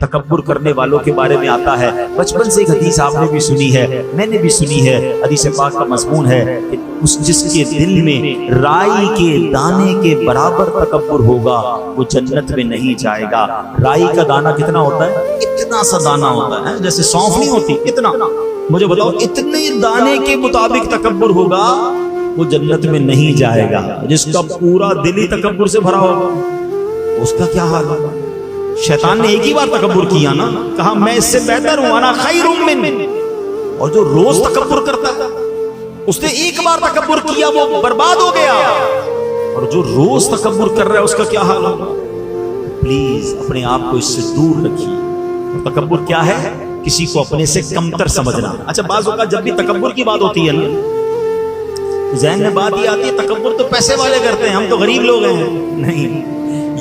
تکبر کرنے والوں کے بارے میں آتا ہے. بچپن سے ایک حدیث آپ نے بھی سنی ہے, میں نے بھی سنی ہے. حدیث پاک کا مضمون ہے کہ جس کے دل میں رائی کے دانے کے برابر تکبر ہوگا وہ جنت میں نہیں جائے گا. رائی کا دانہ کتنا ہوتا ہے؟ اتنا سا دانہ ہوتا ہے, جیسے سونف نہیں ہوتی, اتنا. مجھے بتاؤ اتنے دانے کے مطابق تکبر ہوگا وہ جنت میں نہیں جائے گا. جس کا پورا دل ہی تکبر سے بھرا ہوگا اس کا کیا حال ہوگا؟ شیطان نے ایک ہی بار تکبر کیا نا, کہا میں اس سے بہتر ہوں, انا خیر من. اور جو روز تکبر کرتا ہے اس نے ایک بار تکبر کیا وہ برباد ہو گیا, اور جو روز تکبر کر رہا ہے اس کا کیا حال ہوگا؟ پلیز اپنے آپ کو اس سے دور رکھیے. تکبر کیا ہے؟ کسی کو اپنے سے کمتر سمجھنا. اچھا بعض اوقات جب بھی تکبر کی بات ہوتی ہے نا ذہن میں بات یہ آتی ہے تکبر تو پیسے والے کرتے ہیں, ہم تو غریب لوگ ہیں. نہیں,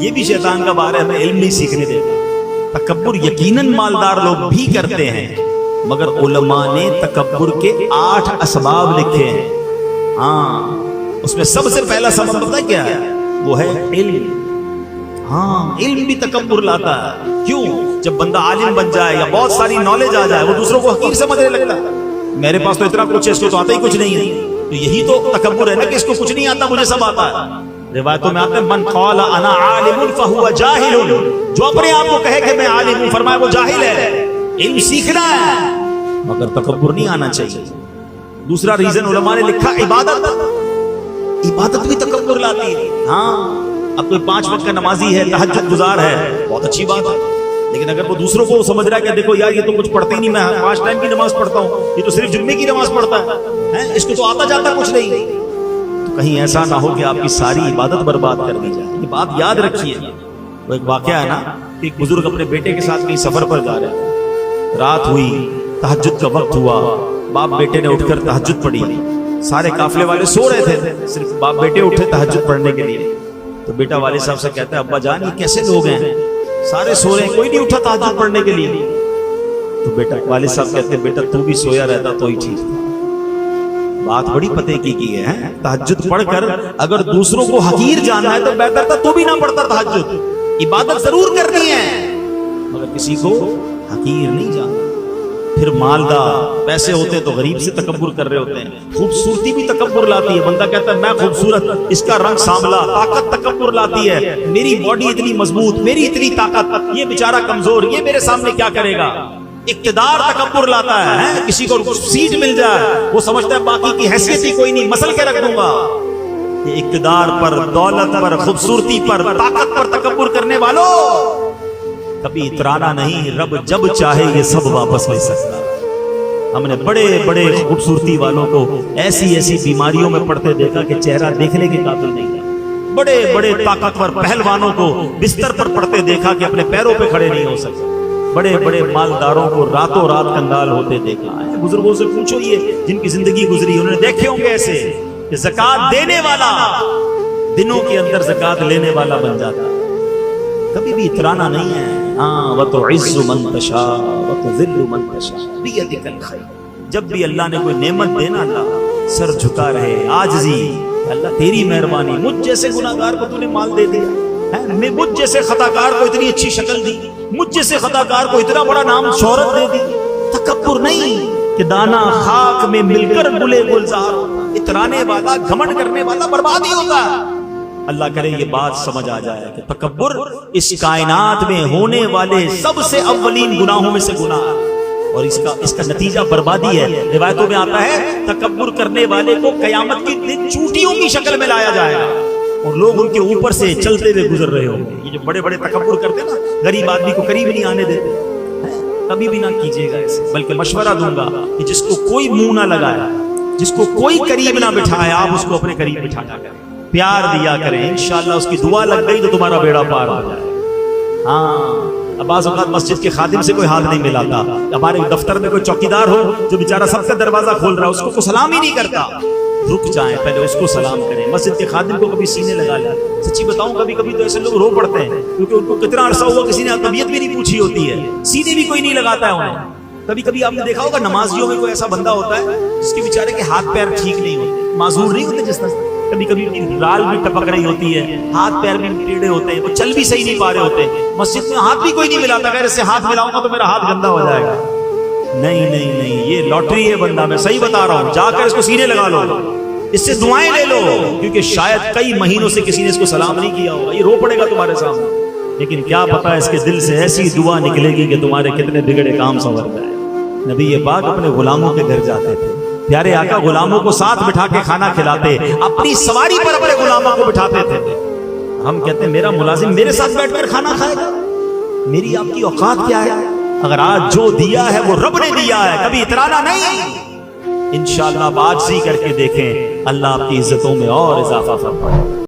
یہ بھی شیطان کا بار ہے, ہمیں علم نہیں سیکھنے دیتے. تکبر یقیناً مالدار لوگ بھی کرتے ہیں, مگر علماء نے تکبر کے 8 اسباب لکھے ہیں. ہاں, اس میں سب سے پہلا سبب پتہ کیا ہے؟ وہ ہے علم. ہاں, علم بھی تکبر لاتا ہے. کیوں؟ جب بندہ عالم بن جائے یا بہت ساری نالج آ جائے وہ دوسروں کو حقیر سمجھنے لگتا ہے. میرے پاس تو اتنا کچھ ہے, اس کو تو آتا ہی کچھ نہیں ہے. تو یہی تو تکبر ہے نا کہ اس کو کچھ نہیں آتا, مجھے سب آتا ہے. روایتوں میں آتا ہے من قال انا عالم فهو جاہل, جو اپنے آپ کو کہے کہ میں عالم ہوں, فرمایا وہ جاہل ہے. علم سیکھنا ہے مگر تکبر نہیں آنا چاہیے. دوسرا ریزن علماء نے لکھا عبادت. عبادت بھی تکبر لاتی ہے. ہاں, اب کوئی 5 وقت کا نمازی ہے, تہجد گزار ہے, بہت اچھی بات ہے, لیکن اگر وہ دوسروں کو سمجھ رہا ہے کہ دیکھو یار یہ تو کچھ پڑھتے ہی نہیں, میں 5 ٹائم کی نماز پڑھتا ہوں, یہ تو صرف جمعے کی نماز پڑھتا ہے, اس کو تو آتا جاتا کچھ نہیں, تو کہیں ایسا نہ ہو کہ آپ کی ساری عبادت برباد کر دی جائے. یہ بات یاد رکھیے. وہ ایک واقعہ ہے نا, ایک بزرگ اپنے بیٹے کے ساتھ کہیں سفر پر جا رہے تھے. رات ہوئی, تہجد کا وقت ہوا, باپ بیٹے نے اٹھ کر تہجد پڑھی. سارے قافلے والے سو رہے تھے, صرف باپ بیٹے اٹھے تہجد پڑھنے کے لیے. تو بیٹا والد صاحب سے کہتا ہے ابا جان یہ کیسے لوگ ہیں, سارے سو رہے ہیں, کوئی نہیں اٹھا تہجد پڑھنے کے لیے. تو بیٹا والد صاحب کہتے ہیں بیٹا تو بھی سویا رہتا تو ہی ٹھیک تھا. بات بڑی پتے کی ہے. تہجد پڑھ کر اگر دوسروں کو حقیر جاننا ہے تو بہتر تھا تو بھی نہ پڑھتا تہجد. عبادت ضرور کرنی ہے مگر کسی کو حقیر نہیں جاننا. پھر مالدار, پیسے ہوتے تو غریب سے تکبر کر رہے ہوتے ہیں. خوبصورتی بھی تکبر لاتی ہے. بندہ کہتا ہے میں خوبصورت, اس کا رنگ سانولا. طاقت تکبر لاتی ہے, میری باڈی اتنی مضبوط, میری اتنی طاقت, یہ بیچارہ کمزور, یہ میرے سامنے کیا کرے گا. اقتدار تکبر لاتا ہے. کسی کو سیٹ مل جائے وہ سمجھتا ہے باقی کی حیثیت ہی کوئی نہیں, مسل کے رکھ دوں گا. یہ اقتدار پر, دولت پر, خوبصورتی پر, طاقت پر تکبر کرنے والوں کبھی اترانا نہیں. رب جب چاہے یہ سب واپس لے سکتا. ہم نے بڑے بڑے خوبصورتی والوں کو ایسی ایسی بیماریوں میں پڑتے دیکھا کہ چہرہ دیکھنے کے قابل نہیں ہے. بڑے بڑے طاقتور پہلوانوں کو بستر پر پڑتے دیکھا کہ اپنے پیروں پہ کھڑے نہیں ہو سکتے. بڑے بڑے مالداروں کو راتوں رات کنگال ہوتے دیکھا ہے. بزرگوں سے پوچھو یہ جن کی زندگی گزری انہوں نے دیکھے ہوں گے ایسے کہ زکات دینے والا دنوں کے اندر زکات لینے والا بن جاتا. کبھی بھی اترانا نہیں ہے. ہاں وتعز من تشاء وتذل من تشاء بیدک الخیر. جب بھی اللہ نے کوئی نعمت دینا اللہ سر جھکا رہے, عاجزی, اللہ تیری مہربانی, مجھ جیسے گناہگار کو تو نے مال دے دیا, مجھ جیسے خطاکار کو اتنی اچھی شکل دی, مجھ جیسے خطاکار کو اتنا بڑا نام شہرت دے دی. تکبر نہیں کہ دانا خاک میں مل کر گلے گلزار ہوتا. اترانے والا, گھمنڈ کرنے والا برباد ہی ہوتا. اللہ کرے یہ بات سمجھ آ جائے کہ تکبر اس کائنات میں ہونے والے سب سے اولین گناہوں میں سے گناہ ہے, اور اس کا نتیجہ بربادی ہے. روایتوں میں آتا ہے تکبر کرنے والے کو قیامت کی دن چوٹیوں کی شکل میں لایا جائے گا اور لوگ ان کے اوپر سے چلتے ہوئے گزر رہے ہوں گے. یہ جو بڑے بڑے تکبر کرتے نا, غریب آدمی کو قریب نہیں آنے دیتے, کبھی بھی نہ کیجیے گا ایسے. بلکہ مشورہ دوں گا کہ جس کو کوئی منہ نہ لگائے, جس کو کوئی قریب نہ بٹھائے, آپ اس کو اپنے قریب بٹھایا کریں, پیار دیا کریں. انشاءاللہ اس کی دعا لگ گئی تو تمہارا بیڑا پار ہو جائے. ہاں, اب بعض اوقات مسجد کے خادم سے کوئی ہاتھ نہیں ملاتا. ہمارے دفتر میں کوئی چوکیدار ہو جو بیچارہ سب کا دروازہ کھول رہا ہے, اس کو سلام ہی نہیں کرتا. رک جائیں, پہلے اس کو سلام کریں. مسجد کے خادم کو کبھی سینے لگا لیں. سچی بتاؤں کبھی کبھی تو ایسے لوگ رو پڑتے ہیں کیونکہ ان کو کتنا عرصہ ہوا کسی نے طبیعت بھی نہیں پوچھی ہوتی ہے, سینے بھی کوئی نہیں لگاتا ہے انہیں. کبھی کبھی آپ نے دیکھا ہوگا نمازیوں میں کوئی ایسا بندہ ہوتا ہے جس کے بیچارے کے ہاتھ پیر ٹھیک نہیں ہوتے, معذور نہیں ہوتے, جس طرح کبھی کبھی رال بھی ٹپک رہی ہوتی ہے، ہاتھ پیر بھی ٹیڑھے ہوتے ہیں، وہ چل بھی صحیح نہیں پا رہے ہوتے، مسجد میں ہاتھ بھی کوئی نہیں ملاتا، اگر اس سے ہاتھ ملاؤں گا تو میرا ہاتھ گندا ہو جائے گا۔ نہیں نہیں نہیں، یہ لاٹری ہے بندہ، میں صحیح بتا رہا ہوں، جا کر اس کو سینے لگا لو، اس سے دعائیں لے لو، کیونکہ شاید کئی مہینوں سے کسی نے اس کو سلام نہیں کیا ہوگا، یہ رو پڑے گا تمہارے سامنے، لیکن کیا پتا اس کے دل سے ایسی دعا نکلے گی کہ تمہارے کتنے بگڑے کام سنور جائے۔ نبی پاک اپنے غلاموں کے گھر جاتے تھے، پیارے آقا غلاموں کو ساتھ بٹھا کے کھانا کھلاتے، اپنی سواری پر اپنے غلاموں کو بٹھاتے تھے۔ ہم کہتے ہیں میرا ملازم میرے ساتھ بیٹھ کر کھانا کھائے گا، میری آپ کی اوقات کیا ہے؟ اگر آج جو دیا ہے وہ رب نے دیا ہے، کبھی اترانا نہیں۔ انشاءاللہ آپ آج سی کر کے دیکھیں، اللہ آپ کی عزتوں میں اور اضافہ فرمائے۔